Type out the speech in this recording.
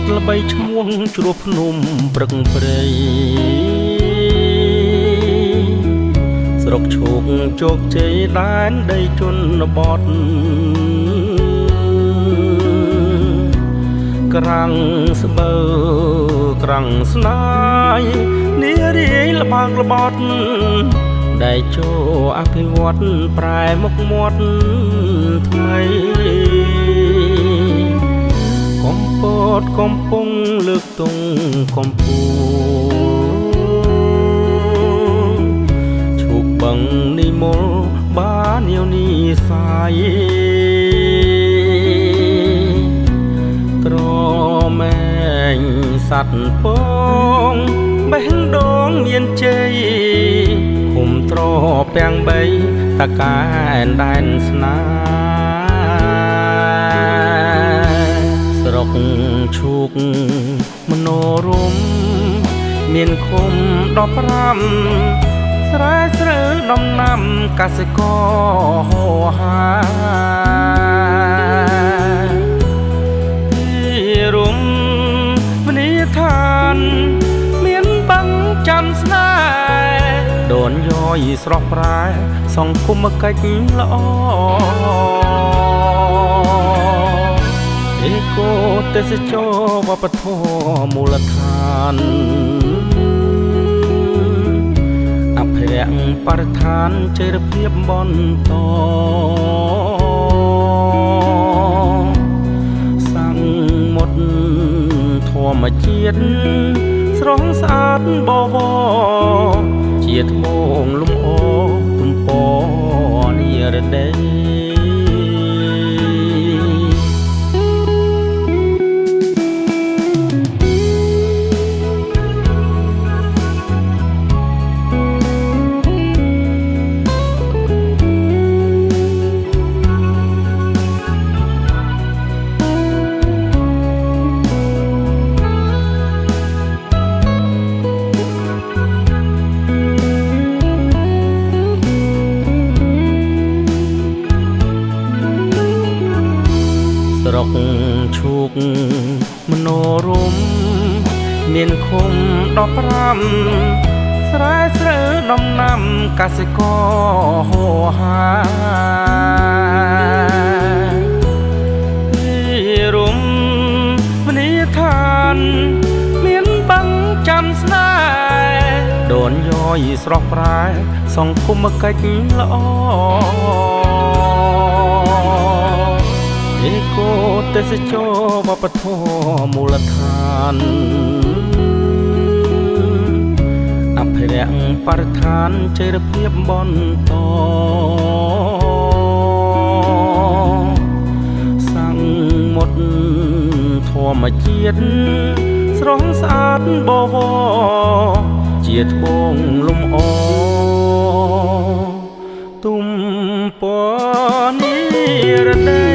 ត់ល្បីឈ្មោះជ្រោះភ្នំព្រឹកព្រៃស្រុកឈោកជោគជ័យដែនដីជនបទក្រាំងស្បើក្រាំងស្នាយនារីល្បាងល្បត់ដែលចូលអភិវឌ្ឍប្រែមុខមាត់ថ្មីកំពតកំពុងលើកទង់កំពូលឈូកបឹងនិមលបាននាវនីសាយត្រមែងសัตว์ពងបេះដូងមានជ័យឃុំត្រពាំងបីតកែនដែនស្នាស្រុកឈូកមនោរម្យមានឃុំ15ស្រែស្រូវដំណាំកសិករហូរហាទីរំមនីឋានមានបាំងចាំស្នេហ៍ដូនយោយស្រស់ប្រែសង្គមកិច្ចល្អអេកូទេសចរវប្បធម៌មូលដ្ឋានអភិរក្សបរិស្ថានចីរភាពបន្តសង្មុតធម្មជាតិស្រស់ស្អាតបវរជាត្បូងលំអទំពនិរដីស្រុកឈូកមនោរម្យមានឃុំ15ស្រែស្រូវដំណាំកសិករហូរហាទីរំមនីឋានមានបាំងចាំស្នេហ៍ដូនយោយស្រស់ប្រែសង្គមកិច្ចល្អអេកូទេសចរវប្បធម៌មូលដ្ឋានអភិរក្សបរិស្ថានចីរភាពបន្តសង្មុតធម្មជាតិស្រស់ស្អាតបវរជាត្បូងលំអទំពនិរដី